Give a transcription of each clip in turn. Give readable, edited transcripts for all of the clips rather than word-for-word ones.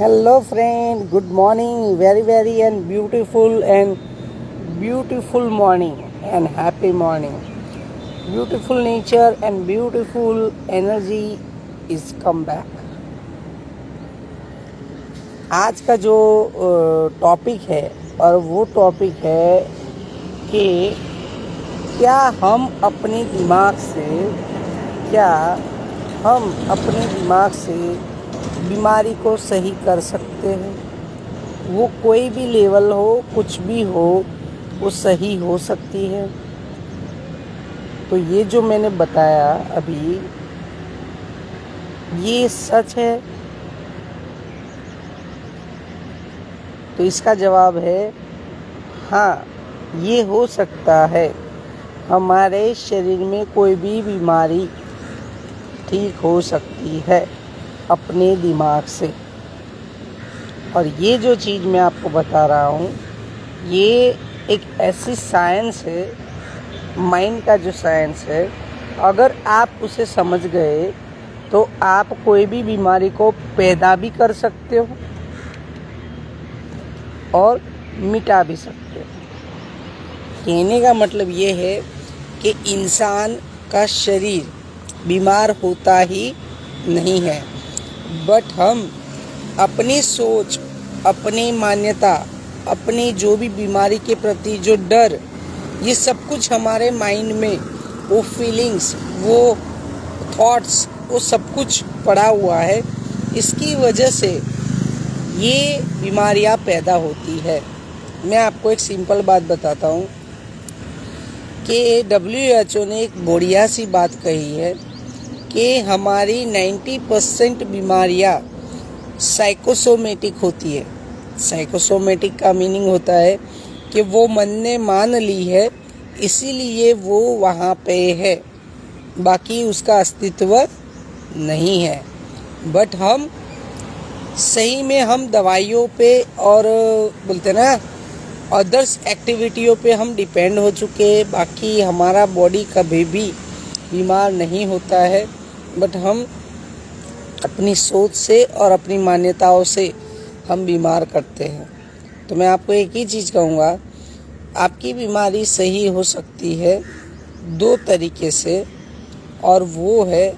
Hello friend, good morning, very and beautiful morning and happy morning. Beautiful nature and beautiful energy is come back. आज का जो topic है और वो topic है कि क्या हम अपने दिमाग से बीमारी को सही कर सकते हैं। वो कोई भी लेवल हो, कुछ भी हो, वो सही हो सकती है। तो ये जो मैंने बताया अभी, ये सच है? तो इसका जवाब है हाँ, ये हो सकता है। हमारे शरीर में कोई भी बीमारी ठीक हो सकती है अपने दिमाग से। और ये जो चीज़ मैं आपको बता रहा हूँ, ये एक ऐसी साइंस है, माइंड का जो साइंस है, अगर आप उसे समझ गए तो आप कोई भी बीमारी को पैदा भी कर सकते हो और मिटा भी सकते हो। कहने का मतलब ये है कि इंसान का शरीर बीमार होता ही नहीं है, बट हम अपनी सोच, अपनी मान्यता, अपनी जो भी बीमारी के प्रति जो डर, ये सब कुछ हमारे माइंड में, वो फीलिंग्स, वो थॉट्स, वो सब कुछ पड़ा हुआ है। इसकी वजह से ये बीमारियां पैदा होती है। मैं आपको एक सिंपल बात बताता हूँ कि WHO ने एक बढ़िया सी बात कही है कि हमारी 90% बीमारियां साइकोसोमेटिक होती है। साइकोसोमेटिक का मीनिंग होता है कि वो मन ने मान ली है, इसीलिए वो वहाँ पे है, बाकी उसका अस्तित्व नहीं है। बट हम सही में हम दवाइयों पे और बोलते ना अदर्स एक्टिविटियों पे हम डिपेंड हो चुके हैं। बाकी हमारा बॉडी कभी भी बीमार नहीं होता है, बट हम अपनी सोच से और अपनी मान्यताओं से हम बीमार करते हैं। तो मैं आपको एक ही चीज़ कहूँगा, आपकी बीमारी सही हो सकती है 2 तरीके से, और वो है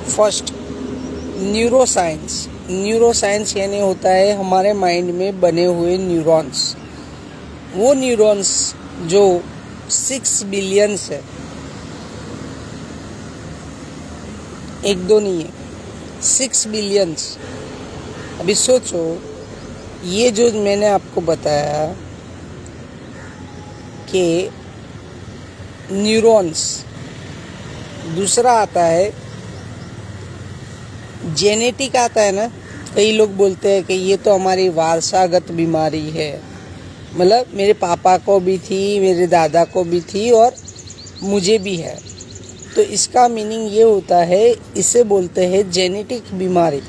फर्स्ट न्यूरोसाइंस। न्यूरोसाइंस यानी होता है हमारे माइंड में बने हुए न्यूरॉन्स। वो न्यूरॉन्स जो 6 बिलियंस है, 1-2 नहीं है, 6 बिलियंस। अभी सोचो, ये जो मैंने आपको बताया कि न्यूरॉन्स, दूसरा आता है जेनेटिक आता है ना। कई लोग बोलते हैं कि ये तो हमारी वारसागत बीमारी है, मतलब मेरे पापा को भी थी, मेरे दादा को भी थी और मुझे भी है। तो इसका मीनिंग ये होता है, इसे बोलते हैं जेनेटिक बीमारी,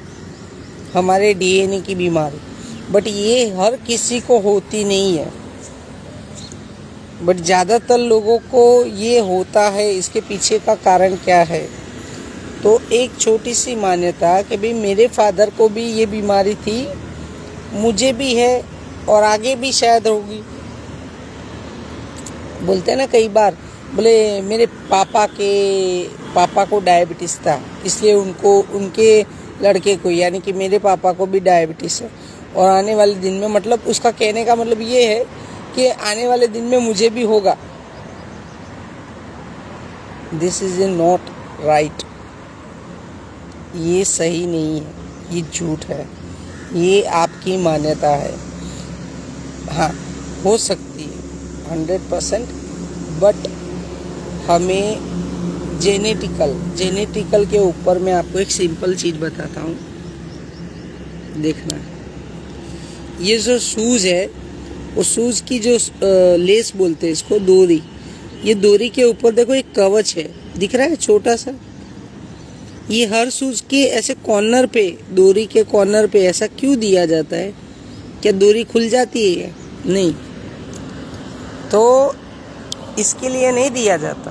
हमारे DNA की बीमारी। बट ये हर किसी को होती नहीं है, बट ज़्यादातर लोगों को ये होता है। इसके पीछे का कारण क्या है? तो एक छोटी सी मान्यता कि भाई मेरे फादर को भी ये बीमारी थी, मुझे भी है और आगे भी शायद होगी। बोलते हैं ना कई बार, बोले मेरे पापा को डायबिटीज़ था, इसलिए उनके लड़के को, यानी कि मेरे पापा को भी डायबिटीज़ है, और आने वाले दिन में, मतलब उसका कहने का मतलब ये है कि आने वाले दिन में मुझे भी होगा। This is not right. ये सही नहीं है, ये झूठ है, ये आपकी मान्यता है। हाँ, हो सकती है 100%, बट हमें जेनेटिकल के ऊपर मैं आपको एक सिंपल चीज़ बताता हूँ, देखना। ये जो शूज़ है, वो शूज़ की जो लेस बोलते हैं इसको, डोरी, ये डोरी के ऊपर देखो एक कवच है, दिख रहा है छोटा सा। ये हर शूज़ के ऐसे कॉर्नर पे, डोरी के कॉर्नर पे ऐसा क्यों दिया जाता है? क्या डोरी खुल जाती है? नहीं, तो इसके लिए नहीं दिया जाता।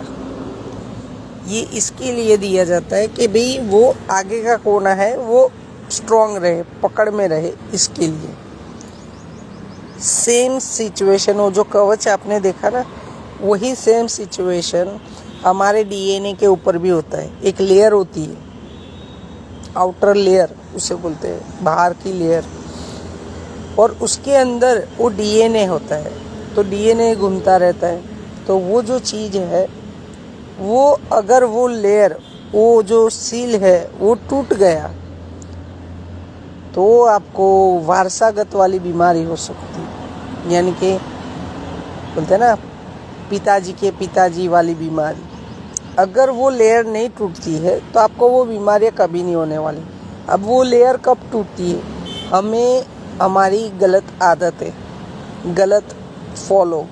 ये इसके लिए दिया जाता है कि भाई वो आगे का कोना है वो स्ट्रॉन्ग रहे, पकड़ में रहे, इसके लिए। सेम सिचुएशन, वो जो कवच आपने देखा ना, वही सेम सिचुएशन हमारे डीएनए के ऊपर भी होता है। एक लेयर होती है, आउटर लेयर उसे बोलते हैं, बाहर की लेयर, और उसके अंदर वो डीएनए होता है। तो डीएनए घूमता रहता है। तो वो जो चीज़ है वो, अगर वो लेयर, वो जो सील है वो टूट गया तो आपको वारसागत वाली बीमारी हो सकती है, यानी कि बोलते हैं ना पिताजी के पिताजी वाली बीमारी। अगर वो लेयर नहीं टूटती है तो आपको वो बीमारियां कभी नहीं होने वाली। अब वो लेयर कब टूटती है? हमें हमारी गलत आदतें, गलत फॉलो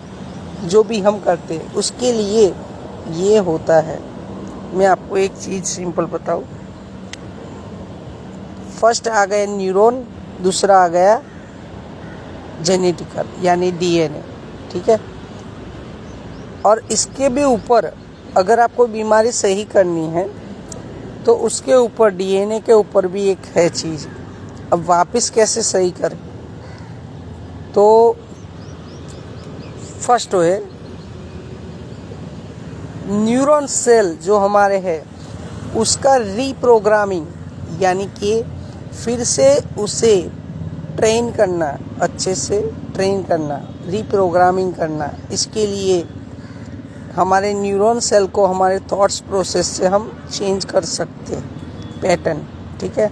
जो भी हम करते हैं उसके लिए ये होता है। मैं आपको एक चीज़ सिंपल बताऊँ। फर्स्ट आ गया न्यूरॉन, दूसरा आ गया जेनेटिकल यानी डीएनए, ठीक है। और इसके भी ऊपर अगर आपको बीमारी सही करनी है तो उसके ऊपर डीएनए के ऊपर भी एक है चीज़। अब वापस कैसे सही करें? तो फर्स्ट है न्यूरॉन सेल जो हमारे है उसका रीप्रोग्रामिंग, यानी कि फिर से उसे ट्रेन करना, अच्छे से ट्रेन करना, रीप्रोग्रामिंग करना। इसके लिए हमारे न्यूरॉन सेल को हमारे थॉट्स प्रोसेस से हम चेंज कर सकते हैं, पैटर्न, ठीक है।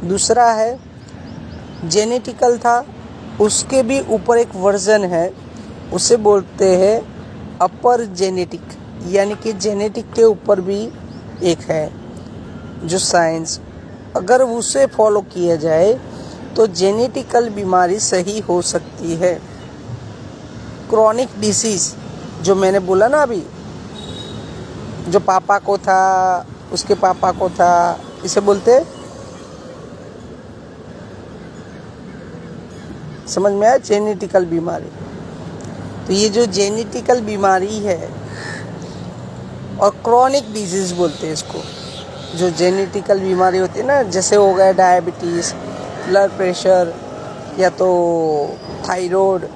दूसरा है जेनेटिकल था, उसके भी ऊपर एक वर्जन है, उसे बोलते हैं अपर जेनेटिक, यानी कि जेनेटिक के ऊपर भी एक है जो साइंस, अगर उसे फॉलो किया जाए तो जेनेटिकल बीमारी सही हो सकती है। क्रॉनिक डिसीज़ जो मैंने बोला ना अभी, जो पापा को था, उसके पापा को था, इसे बोलते, समझ में आया, जेनेटिकल बीमारी। तो ये जो जेनेटिकल बीमारी है और क्रॉनिक डिजीज़ बोलते हैं इसको, जो जेनेटिकल बीमारी होती है ना, जैसे हो गया डायबिटीज़, ब्लड प्रेशर या तो थायराइड,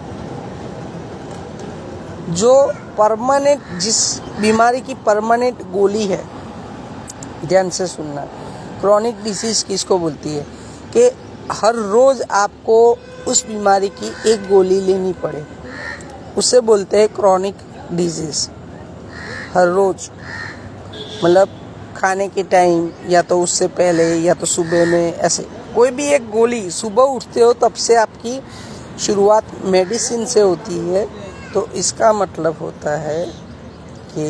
जो परमानेंट, जिस बीमारी की परमानेंट गोली है, ध्यान से सुनना। क्रॉनिक डिसीज़ किसको बोलती है? कि हर रोज़ आपको उस बीमारी की एक गोली लेनी पड़े, उसे बोलते हैं क्रॉनिक डिजीज़। हर रोज़ मतलब खाने के टाइम या तो उससे पहले या तो सुबह में, ऐसे कोई भी एक गोली, सुबह उठते हो तब से आपकी शुरुआत मेडिसिन से होती है। तो इसका मतलब होता है कि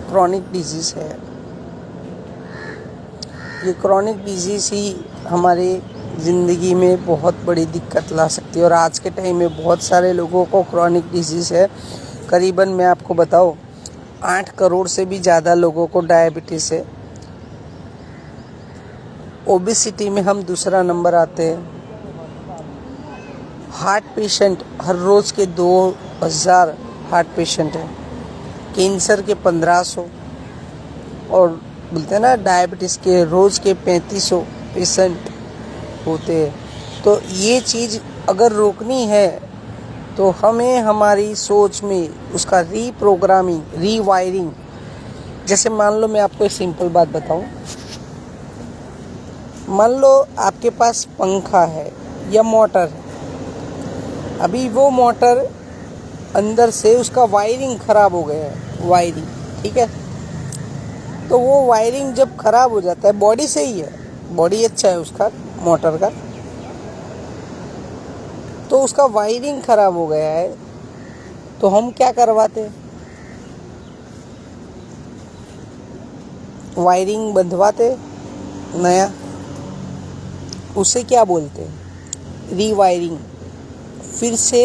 क्रॉनिक डिजीज़ है। ये क्रॉनिक डिजीज़ ही हमारे ज़िंदगी में बहुत बड़ी दिक्कत ला सकती है, और आज के टाइम में बहुत सारे लोगों को क्रॉनिक डिजीज़ है। करीबन मैं आपको बताऊं 8 करोड़ से भी ज़्यादा लोगों को डायबिटीज़ है। ओबेसिटी में हम दूसरा नंबर आते हैं। हार्ट पेशेंट हर रोज़ के 2000 हार्ट पेशेंट हैं, कैंसर के 1500, और बोलते हैं ना डायबिटीज़ के रोज़ के 3500 पेशेंट होते हैं। तो ये चीज़ अगर रोकनी है तो हमें हमारी सोच में उसका रीप्रोग्रामिंग, रीवायरिंग, जैसे मान लो मैं आपको एक सिंपल बात बताऊं, मान लो आपके पास पंखा है या मोटर है, अभी वो मोटर अंदर से उसका वायरिंग ख़राब हो गया है, वायरिंग, ठीक है। तो वो वायरिंग जब ख़राब हो जाता है, बॉडी से ही है, बॉडी अच्छा है उसका, मोटर का, तो उसका वायरिंग ख़राब हो गया है, तो हम क्या करवाते? वायरिंग बंधवाते नया। उसे क्या बोलते हैं? रीवायरिंग। फिर से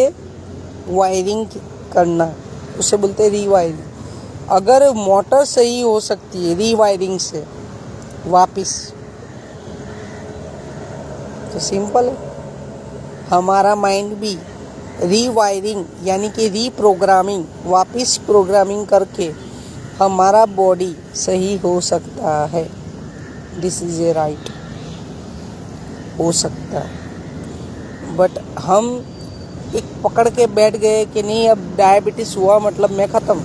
वायरिंग करना, उसे बोलते हैं रीवायरिंग। अगर मोटर सही हो सकती है रीवायरिंग से वापस, तो सिंपल है, हमारा माइंड भी रीवायरिंग यानी कि रीप्रोग्रामिंग, वापस प्रोग्रामिंग करके हमारा बॉडी सही हो सकता है, दिस इज ए राइट, हो सकता है। बट हम एक पकड़ के बैठ गए कि नहीं अब डायबिटीज़ हुआ मतलब मैं ख़त्म।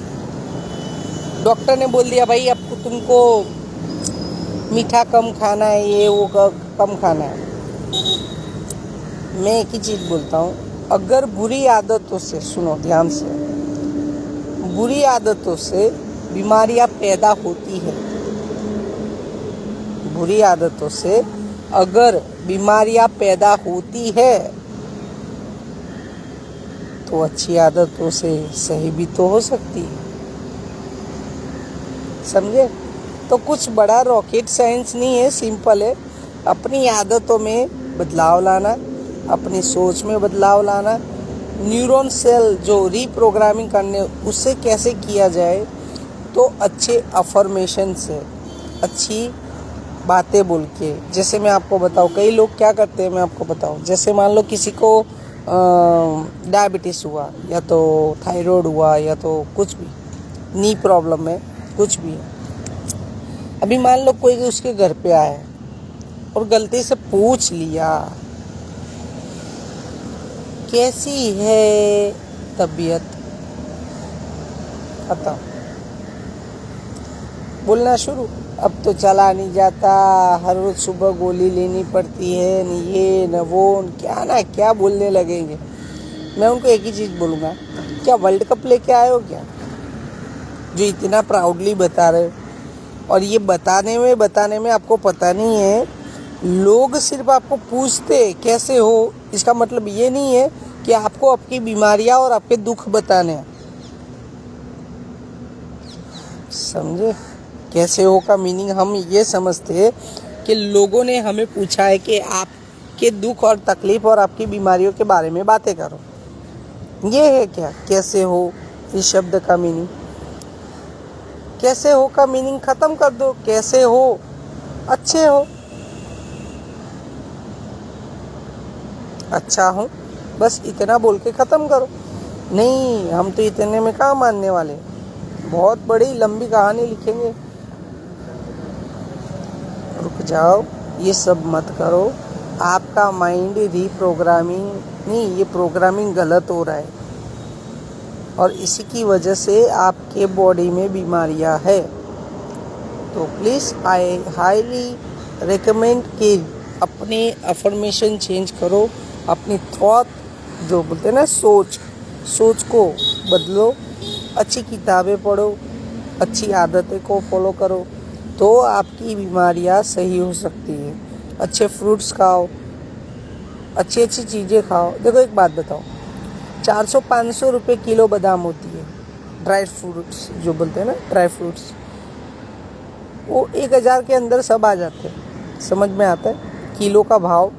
डॉक्टर ने बोल दिया भाई अब तुमको मीठा कम खाना है, ये वो कम खाना है। मैं एक ही चीज़ बोलता हूँ, अगर बुरी आदतों से, सुनो ध्यान से, बुरी आदतों से बीमारियां पैदा होती है, बुरी आदतों से अगर बीमारियां पैदा होती है तो अच्छी आदतों से सही भी तो हो सकती है, समझे? तो कुछ बड़ा रॉकेट साइंस नहीं है, सिंपल है। अपनी आदतों में बदलाव लाना, अपनी सोच में बदलाव लाना, न्यूरॉन सेल जो रीप्रोग्रामिंग करने उससे कैसे किया जाए, तो अच्छे अफर्मेशन से, अच्छी बातें बोल के। जैसे मैं आपको बताऊँ, कई लोग क्या करते हैं मैं आपको बताऊँ, जैसे मान लो किसी को डायबिटीज़ हुआ या तो थायराइड हुआ या तो कुछ भी नी प्रॉब्लम है, कुछ भी है। अभी मान लो कोई उसके घर पे आया और गलती से पूछ लिया कैसी है तबीयत, खत्म, बोलना शुरू, अब तो चला नहीं जाता, हर रोज सुबह गोली लेनी पड़ती है, न ये न वो, क्या ना क्या बोलने लगेंगे। मैं उनको एक ही चीज़ बोलूँगा, क्या वर्ल्ड कप लेके आए हो क्या, जो इतना प्राउडली बता रहे हो? और ये बताने में आपको पता नहीं है, लोग सिर्फ आपको पूछते कैसे हो, इसका मतलब ये नहीं है कि आपको आपकी बीमारियां और आपके दुख बताने हैं, समझे? कैसे हो का मीनिंग हम ये समझते हैं कि लोगों ने हमें पूछा है कि आपके दुख और तकलीफ और आपकी बीमारियों के बारे में बातें करो, ये है क्या कैसे हो इस शब्द का मीनिंग? कैसे हो का मीनिंग खत्म कर दो, कैसे हो, अच्छे हो, अच्छा हूँ, बस इतना बोल के ख़त्म करो। नहीं, हम तो इतने में कहाँ मानने वाले, बहुत बड़ी लंबी कहानी लिखेंगे। रुक जाओ, ये सब मत करो। आपका माइंड रीप्रोग्रामिंग नहीं, ये प्रोग्रामिंग गलत हो रहा है और इसी की वजह से आपके बॉडी में बीमारियां है। तो प्लीज़ आई हाईली रिकमेंड कि अपने अफर्मेशन चेंज करो, अपनी थॉट जो बोलते हैं ना सोच को बदलो, अच्छी किताबें पढ़ो, अच्छी आदतें को फॉलो करो, तो आपकी बीमारियां सही हो सकती है। अच्छे फ्रूट्स खाओ, अच्छी चीज़ें खाओ। देखो एक बात बताओ, 400-500 रुपये किलो बादाम होती है, ड्राई फ्रूट्स जो बोलते हैं ना, ड्राई फ्रूट्स, वो 1000 के अंदर सब आ जाते हैं, समझ में आता है, किलो का भाव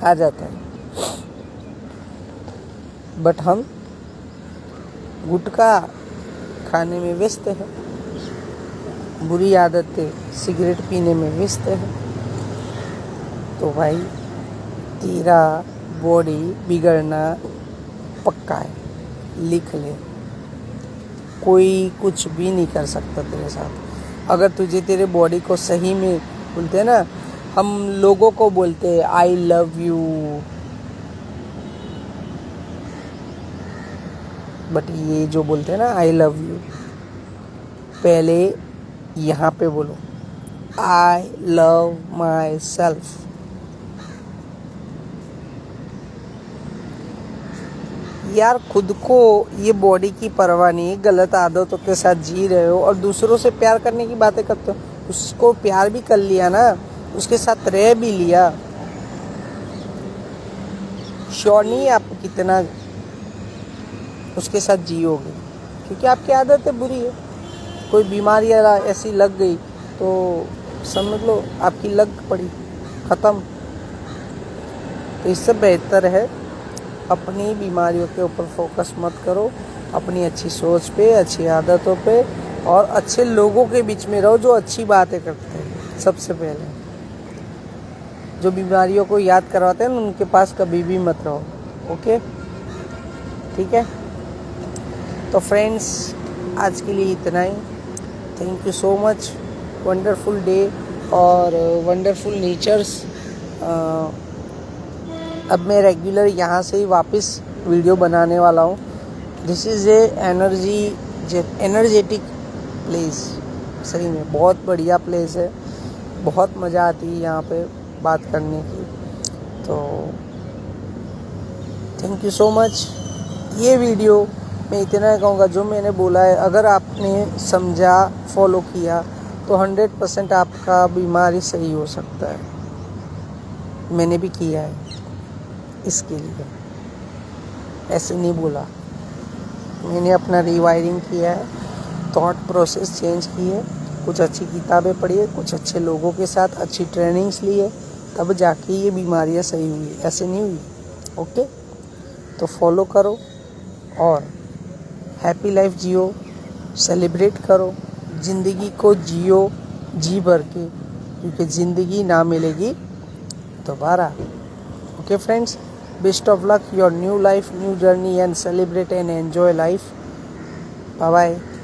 आ जाता है। बट हम गुटखा खाने में व्यस्त है, बुरी आदतें सिगरेट पीने में व्यस्त है, तो भाई तेरा बॉडी बिगड़ना पक्का है, लिख ले। कोई कुछ भी नहीं कर सकता तेरे साथ। अगर तुझे तेरे बॉडी को सही में, बोलते हैं ना, हम लोगों को बोलते हैं आई लव यू, बट ये जो बोलते हैं ना आई लव यू, पहले यहाँ पे बोलो आई लव माई सेल्फ। यार खुद को, ये बॉडी की परवाह नहीं, गलत आदतों के साथ जी रहे हो और दूसरों से प्यार करने की बातें करते हो। उसको प्यार भी कर लिया ना, उसके साथ रह भी लिया, श्योर नहीं आप कितना उसके साथ जियोगे, क्योंकि आपकी आदतें बुरी है। कोई बीमारी ऐसी लग गई तो समझ लो आपकी लग पड़ी, ख़त्म। तो इससे बेहतर है अपनी बीमारियों के ऊपर फोकस मत करो, अपनी अच्छी सोच पे, अच्छी आदतों पे और अच्छे लोगों के बीच में रहो जो अच्छी बातें करते हैं। सबसे पहले जो बीमारियों को याद करवाते हैं उनके पास कभी भी मत रहो, ओके? ठीक है, तो फ्रेंड्स आज के लिए इतना ही। Thank you so much, wonderful day और वंडरफुल नेचर्स। अब मैं रेगुलर यहाँ से ही वापस वीडियो बनाने वाला हूँ। This is a energetic place, सही में बहुत बढ़िया प्लेस है, बहुत मज़ा आती है यहाँ पे बात करने की। तो थैंक यू सो मच। ये वीडियो मैं इतना कहूँगा, जो मैंने बोला है अगर आपने समझा, फॉलो किया तो 100% आपका बीमारी सही हो सकता है। मैंने भी किया है, इसके लिए ऐसे नहीं बोला, मैंने अपना रिवायरिंग किया है, थॉट प्रोसेस चेंज की है, कुछ अच्छी किताबें पढ़ी है, कुछ अच्छे लोगों के साथ अच्छी ट्रेनिंग्स ली है, तब जाके ये बीमारियां सही हुई, ऐसे नहीं हुई। ओके, तो फॉलो करो और हैप्पी लाइफ जियो, सेलिब्रेट करो, ज़िंदगी को जियो जी भर के, क्योंकि ज़िंदगी ना मिलेगी दोबारा। Okay friends, best of luck your new life, new journey, and celebrate and enjoy life. Bye bye.